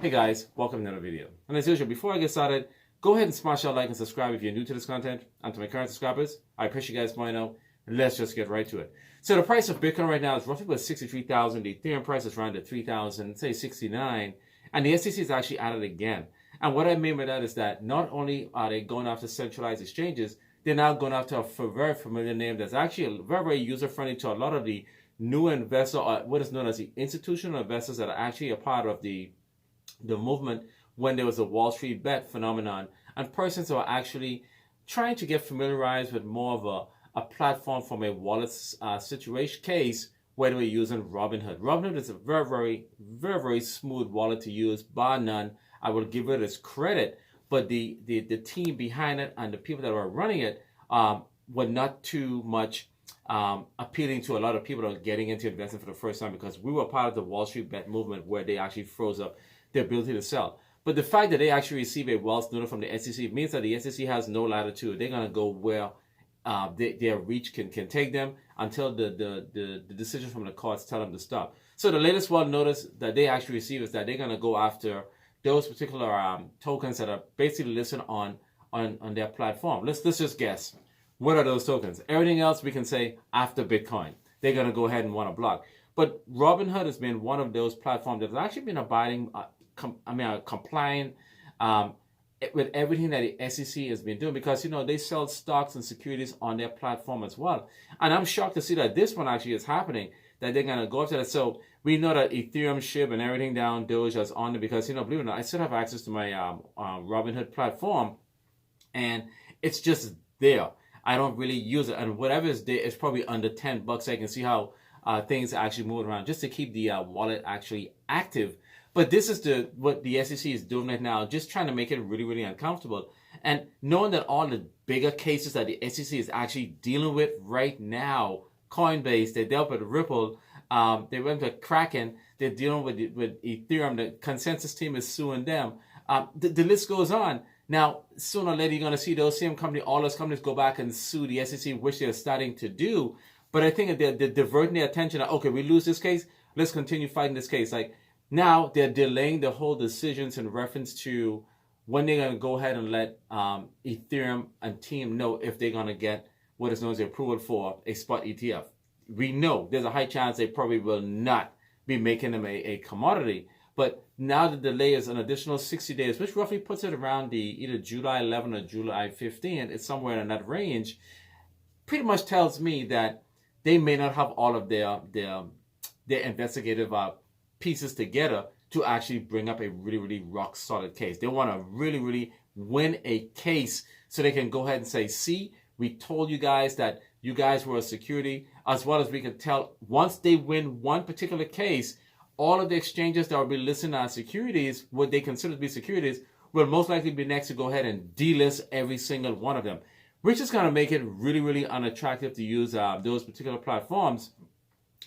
Hey guys, welcome to another video. And as usual, before I get started, go ahead and smash that like and subscribe if you're new to this content. And to my current subscribers, I appreciate you guys pointing out. Let's just get right to it. So the price of Bitcoin right now is roughly about 63,000. The Ethereum price is around at 3,000, say 69. And the SEC is actually at it again. And what I mean by that is that not only are they going after centralized exchanges, they're now going after a very familiar name that's actually very user-friendly to a lot of the new investors, or what is known as the institutional investors that are actually a part of the movement when there was a Wall Street bet phenomenon, and persons who are actually trying to get familiarized with more of a platform from a wallet situation case where they were using Robinhood. Robinhood is a very smooth wallet to use, bar none. I will give it its credit, but the team behind it and the people that were running it were not too much appealing to a lot of people that are getting into investing for the first time, because we were part of the Wall Street bet movement where they actually froze up their ability to sell. But the fact that they actually receive a wealth notice from the SEC means that the SEC has no latitude. They're going to go where their reach can take them until the decision from the courts tell them to stop. So the latest wealth notice that they actually receive is that they're going to go after those particular tokens that are basically listed on their platform. Let's just guess. What are those tokens? Everything else we can say after Bitcoin. They're going to go ahead and want to block. But Robinhood has been one of those platforms that has actually been abiding, complying with everything that the SEC has been doing, because they sell stocks and securities on their platform as well. And I'm shocked to see that this one actually is happening, that they're going to go after that. So we know that Ethereum, SHIB, and everything down Doge is on there, because believe it or not, I still have access to my Robinhood platform, and it's just there. I don't really use it, and whatever is there is probably under $10. So I can see how things actually move around just to keep the wallet actually active. But this is what the SEC is doing right now, just trying to make it really uncomfortable. And knowing that all the bigger cases that the SEC is actually dealing with right now, Coinbase, they dealt with Ripple, they went to Kraken, they're dealing with Ethereum, the consensus team is suing them. The list goes on. Now, sooner or later, you're going to see those same companies, all those companies go back and sue the SEC, which they're starting to do. But I think that they're diverting their attention. Okay, we lose this case, let's continue fighting this case. Like, now they're delaying the whole decisions in reference to when they're going to go ahead and let Ethereum and team know if they're going to get what is known as the approval for a spot ETF. We know there's a high chance they probably will not be making them a commodity. But now the delay is an additional 60 days, which roughly puts it around either July 11 or July 15. It's somewhere in that range. Pretty much tells me that they may not have all of their investigative pieces together to actually bring up a really rock solid case. They want to really win a case so they can go ahead and say, see, we told you guys that you guys were a security, as well as we can tell once they win one particular case, all of the exchanges that will be listing as securities, what they consider to be securities, will most likely be next to go ahead and delist every single one of them, which is going to make it really unattractive to use those particular platforms.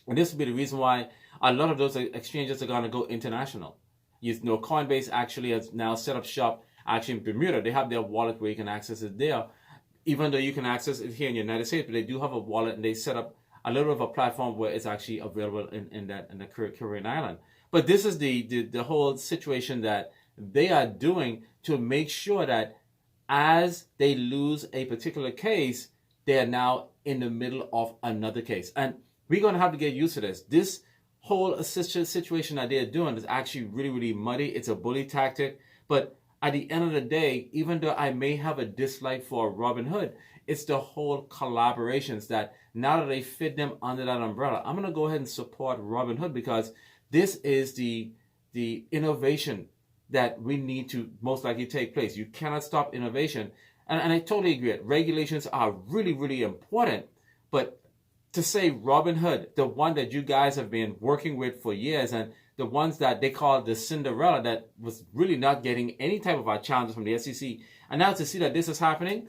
And this will be the reason why a lot of those exchanges are going to go international. Coinbase actually has now set up shop actually in Bermuda. They have their wallet where you can access it there, even though you can access it here in the United States. But they do have a wallet, and they set up a little bit of a platform where it's actually available in the Caribbean island. But this is the whole situation that they are doing to make sure that as they lose a particular case, they are now in the middle of another case. And we're going to have to get used to this. This whole situation that they're doing is actually really muddy. It's a bully tactic. But at the end of the day, even though I may have a dislike for Robinhood, it's the whole collaborations that now that they fit them under that umbrella, I'm going to go ahead and support Robinhood, because this is the innovation that we need to most likely take place. You cannot stop innovation. And I totally agree. Regulations are really important. But to say Robinhood, the one that you guys have been working with for years, and the ones that they call the Cinderella, that was really not getting any type of challenges from the SEC, and now to see that this is happening,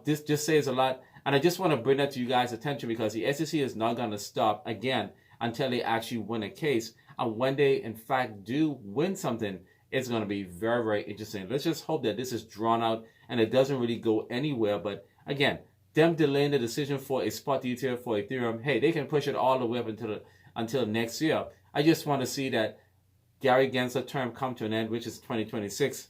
this just says a lot. And I just want to bring that to you guys' attention, because the SEC is not going to stop again until they actually win a case. And when they in fact do win something, it's going to be very interesting. Let's just hope that this is drawn out and it doesn't really go anywhere. But again, them delaying the decision for a spot ETF for Ethereum, hey, they can push it all the way up until next year. I just want to see that Gary Gensler term come to an end, which is 2026,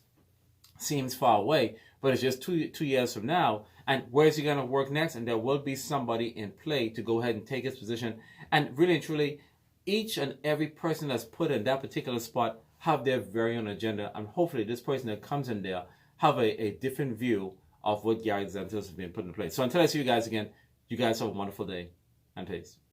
seems far away, but it's just two years from now. And where's he going to work next? And there will be somebody in play to go ahead and take his position. And really and truly, each and every person that's put in that particular spot have their very own agenda. And hopefully this person that comes in there have a different view of what Gary Gensler has been put in place. So until I see you guys again, you guys have a wonderful day and peace.